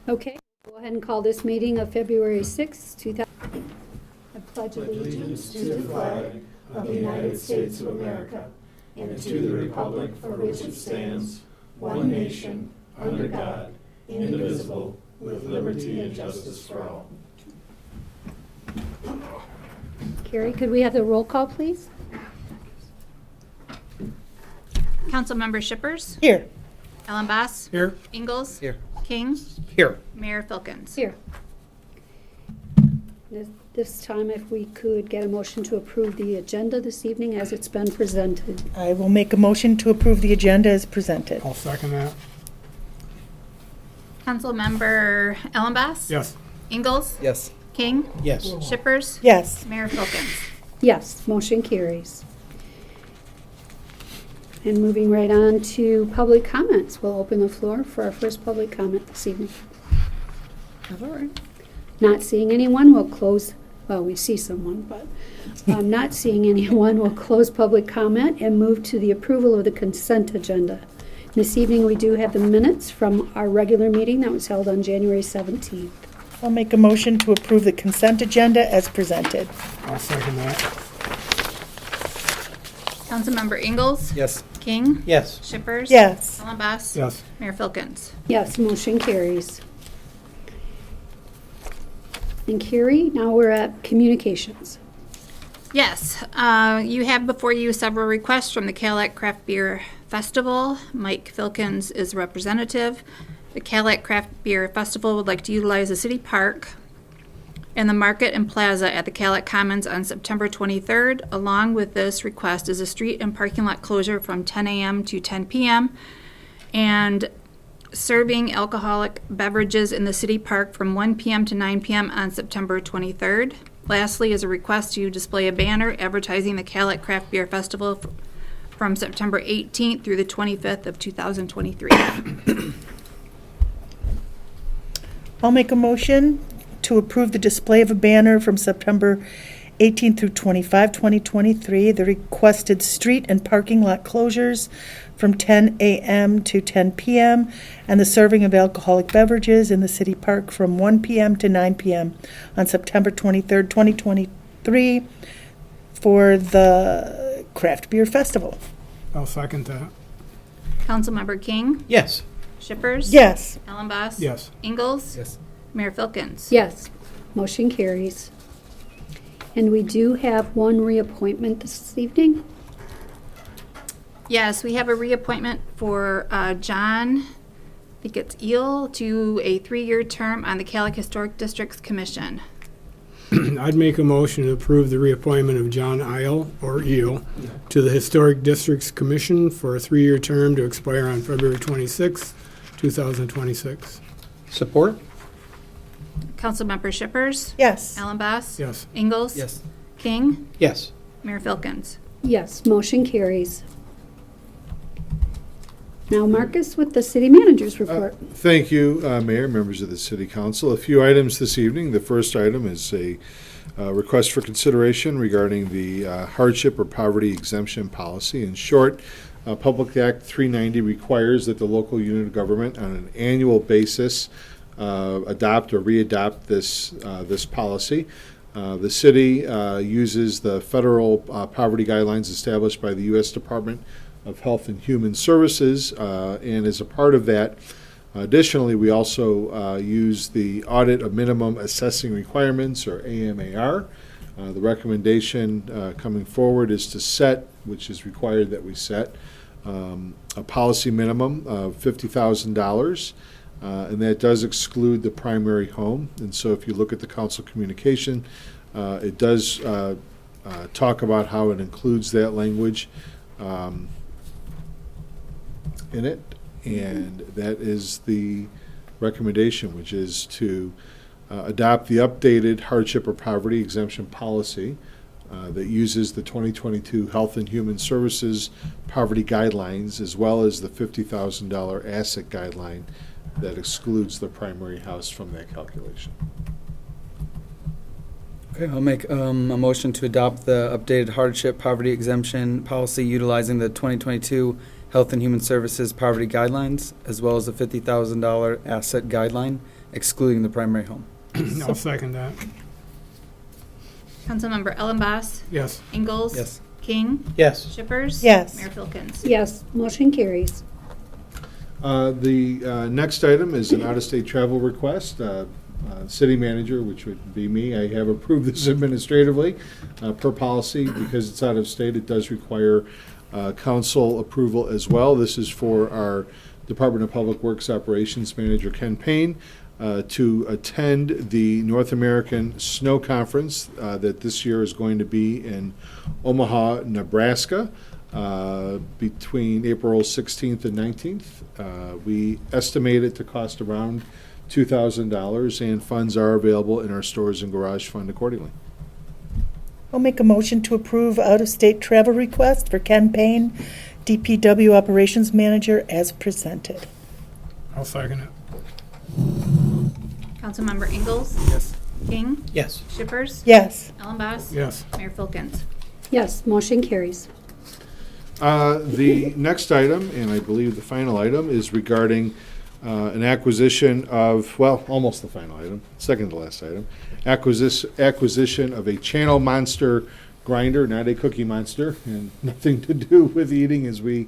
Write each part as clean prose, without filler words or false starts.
Okay, go ahead and call this meeting of February 6, 2000. I pledge allegiance to the flag of the United States of America and to the republic for which it stands, one nation, under God, indivisible, with liberty and justice for all. Carrie, could we have the roll call, please? Councilmember Shippers. Here. Ellen Bass. Here. Ingalls. Here. King. Here. Mayor Filkins. Here. This time, if we could get a motion to approve the agenda this evening as it's been presented. I will make a motion to approve the agenda as presented. I'll second that. Councilmember Ellen Bass. Yes. Ingalls. Yes. King. Yes. Shippers. Yes. Mayor Filkins. Yes, motion carries. And moving right on to public comments. We'll open the floor for our first public comment this evening. All right. Not seeing anyone, we'll close, well, we see someone, but not seeing anyone, we'll close public comment and move to the approval of the consent agenda. This evening, we do have the minutes from our regular meeting that was held on January 17th. I'll make a motion to approve the consent agenda as presented. I'll second that. Councilmember Ingalls. Yes. King. Yes. Shippers. Yes. Ellen Bass. Yes. Mayor Filkins. Yes, motion carries. And Carrie, now we're at communications. Yes, you have before you several requests from the Cadillac Craft Beer Festival. Mike Filkins is representative. The Cadillac Craft Beer Festival would like to utilize the city park and the market and plaza at the Cadillac Commons on September 23rd. Along with this request is a street and parking lot closure from 10 a.m. to 10 p.m. and serving alcoholic beverages in the city park from 1 p.m. to 9 p.m. on September 23rd. Lastly is a request to display a banner advertising the Cadillac Craft Beer Festival from September 18th through the 25th of 2023. I'll make a motion to approve the display of a banner from September 18 through 25, 2023, the requested street and parking lot closures from 10 a.m. to 10 p.m., and the serving of alcoholic beverages in the city park from 1 p.m. to 9 p.m. on September 23rd, 2023 for the Craft Beer Festival. I'll second that. Councilmember King. Yes. Shippers. Yes. Ellen Bass. Yes. Ingalls. Yes. Mayor Filkins. Yes, motion carries. And we do have one reappointment this evening. Yes, we have a reappointment for John, I think it's Eel, to a 3-year term on the Cadillac Historic Districts Commission. I'd make a motion to approve the reappointment of John Isle, or Eel, to the Historic Districts Commission for a 3-year term to expire on February 26, 2026. Support? Councilmember Shippers. Yes. Ellen Bass. Yes. Ingalls. Yes. King. Yes. Mayor Filkins. Yes, motion carries. Now Marcus with the city manager's report. Thank you, Mayor, members of the City Council. A few items this evening. The first item is a request for consideration regarding the hardship or poverty exemption policy. In short, Public Act 390 requires that the local unit of government on an annual basis adopt or readopt this policy. The city uses the federal poverty guidelines established by the U.S. Department of Health and Human Services, and as a part of that, additionally, we also use the Audit of Minimum Assessing Requirements, or AMAR. The recommendation coming forward is to set, which is required that we set, a policy minimum of $50,000, and that does exclude the primary home. And so if you look at the council communication, it does talk about how it includes that language in it, and that is the recommendation, which is to adopt the updated hardship or poverty exemption policy that uses the 2022 Health and Human Services poverty guidelines, as well as the $50,000 asset guideline that excludes the primary house from that calculation. Okay, I'll make a motion to adopt the updated hardship poverty exemption policy utilizing the 2022 Health and Human Services poverty guidelines, as well as the $50,000 asset guideline excluding the primary home. I'll second that. Councilmember Ellenboss, Yes. Ingalls. Yes. King, Yes. Shippers. Yes. Mayor Filkins. Yes, motion carries. The next item is an out-of-state travel request. City manager, which would be me, I have approved this administratively per policy. Because it's out of state, it does require council approval as well. This is for our Department of Public Works Operations Manager, Ken Payne, to attend the North American Snow Conference that this year is going to be in Omaha, Nebraska, between April 16th and 19th. We estimate it to cost around $2,000, and funds are available in our stores and garage fund accordingly. I'll make a motion to approve out-of-state travel request for Ken Payne, DPW Operations Manager, as presented. I'll second it. Councilmember Ingalls. Yes. King, Yes. Shippers. Yes. Ellenboss. Yes. Mayor Filkins. Yes, motion carries. The next item, and I believe the final item, is regarding an acquisition of, well, almost the final item, second to last item, acquisition of a Channel Monster grinder, not a Cookie Monster, and nothing to do with eating, as we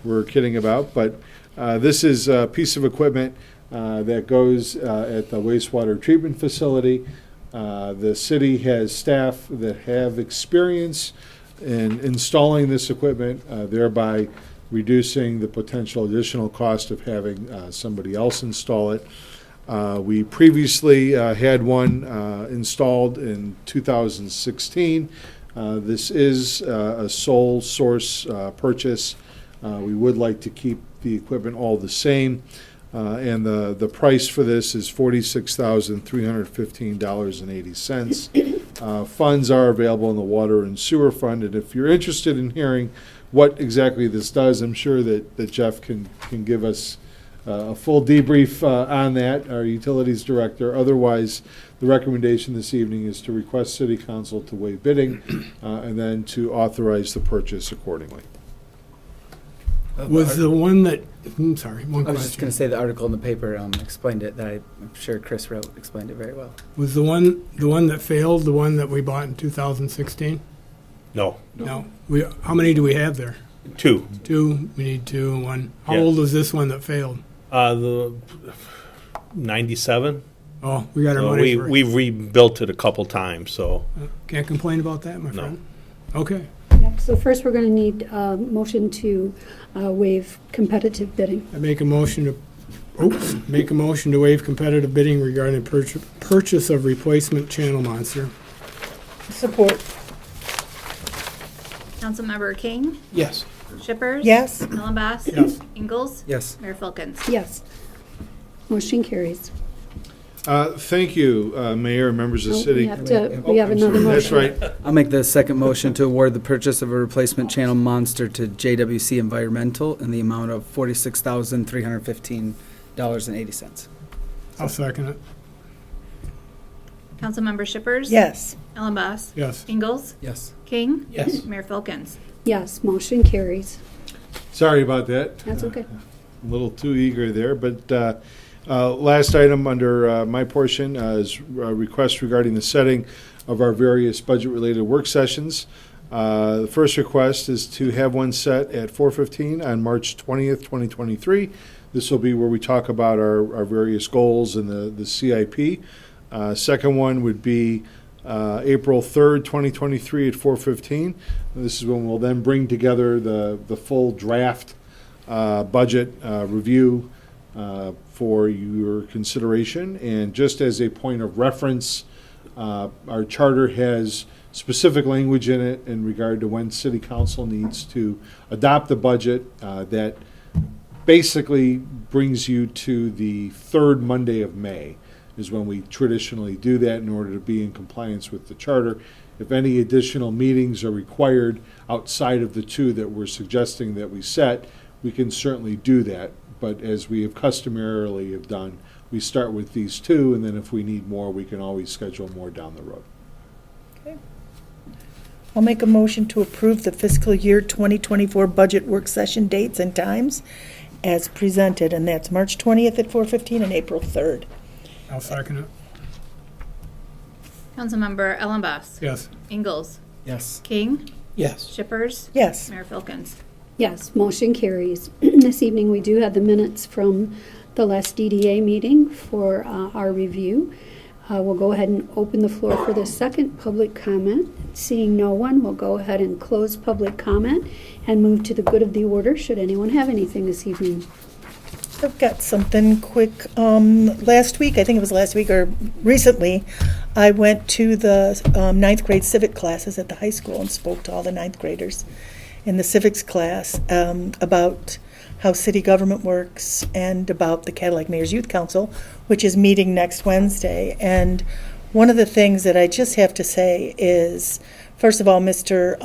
were kidding about. But this is a piece of equipment that goes at the wastewater treatment facility. The city has staff that have experience in installing this equipment, thereby reducing the potential additional cost of having somebody else install it. We previously had one installed in 2016. This is a sole source purchase. We would like to keep the equipment all the same. And the price for this is $46,315.80. Funds are available in the Water and Sewer Fund, and if you're interested in hearing what exactly this does, I'm sure that Jeff can give us a full debrief on that, our Utilities Director. Otherwise, the recommendation this evening is to request City Council to waive bidding and then to authorize the purchase accordingly. Was the one that, sorry, one I was just going question. to say the article in the paper explained it, that I'm sure Chris wrote, explained it very well. Was the one that failed, the one that we bought in 2016? No, No. How many do we have there? 2. Two. We need two and one. How Yeah. old was this one that failed? The 97. Oh, we got our money for it. We've rebuilt it a couple times, so Can't complain about that, my No. friend. Okay. Yep, so first we're going to need a motion to waive competitive bidding. I make a motion to waive competitive bidding regarding purchase of replacement Channel Monster. Support. Councilmember King, Yes. Shippers. Yes. Ellenboss. Yes. Ingalls. Yes. Mayor Filkins. Yes, motion carries. Thank you, Mayor and members of the Oh, city. we have another motion. That's right. I'll make the second motion to award the purchase of a replacement Channel Monster to JWC Environmental in the amount of $46,315.80. I'll second it. Councilmember Shippers. Yes. Ellenboss. Yes. Ingalls. Yes. King. Yes. Mayor Filkins. Yes, motion carries. Sorry about that. That's okay. A little too eager there, but last item under my portion is a request regarding the setting of our various budget-related work sessions. The first request is to have one set at 4:15 on March 20th, 2023. This will be where we talk about our various goals and the CIP. Second one would be April 3rd, 2023 at 4:15. This is when we'll then bring together the full draft budget review for your consideration. And just as a point of reference, our charter has specific language in it in regard to when City Council needs to adopt the budget that basically brings you to the third Monday of May is when we traditionally do that in order to be in compliance with the charter. If any additional meetings are required outside of the two that we're suggesting that we set, we can certainly do that. But as we have customarily have done, we start with these two, and then if we need more, we can always schedule more down the road. I'll make a motion to approve the fiscal year 2024 budget work session dates and times as presented, and that's March 20th at 4:15 and April 3rd. I'll second it. Councilmember Ellenboss? Yes. Ingalls? Yes. King? Yes. Shippers? Yes. Mayor Filkins? Yes, motion carries. This evening, we do have the minutes from the last DDA meeting for our review. We'll go ahead and open the floor for the second public comment. Seeing no one, we'll go ahead and close public comment and move to the good of the order, should anyone have anything this evening. I've got something quick. Last week, I think it was last week or recently, I went to the ninth grade civic classes at the high school and spoke to all the ninth graders in the civics class about how city government works and about the Cadillac Mayor's Youth Council, which is meeting next Wednesday. And one of the things that I just have to say is, first of all, Mr.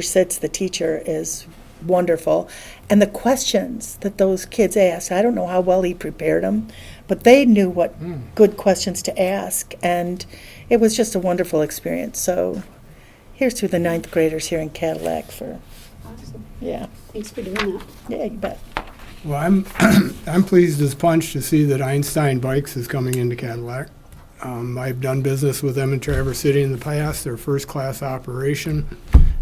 Sitz, the teacher, is wonderful. And the questions that those kids asked, I don't know how well he prepared them, but they knew what good questions to ask. And it was just a wonderful experience. So here's to the ninth graders here in Cadillac for, Awesome. yeah, Thanks for doing that. yeah, you bet. Well, I'm pleased as punch to see that Einstein Bikes is coming into Cadillac. I've done business with them in Traverse City in the past. They're first-class operation.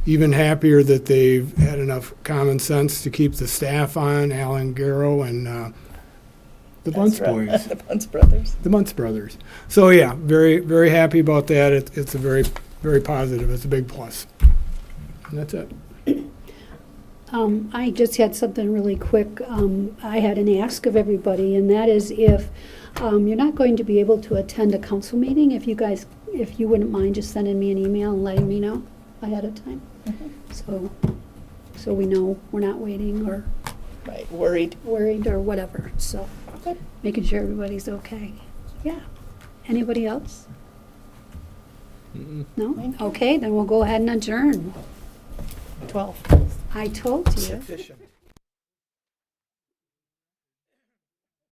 Even happier that they've had enough common sense to keep the staff on, Alan Garrow and the Bunce That's right. boys, The Bunce brothers. the Bunce brothers. So yeah, very, very happy about that. It's a very, very positive. It's a big plus. And that's it. I just had something really quick. I had an ask of everybody, and that is if you're not going to be able to attend a council meeting, if you wouldn't mind just sending me an email and letting me know ahead of time. So we know we're not waiting or Right, worried. worried or whatever. So making sure everybody's okay. Yeah. Anybody else? No? Okay, then we'll go ahead and adjourn. 12. I told you. Efficient.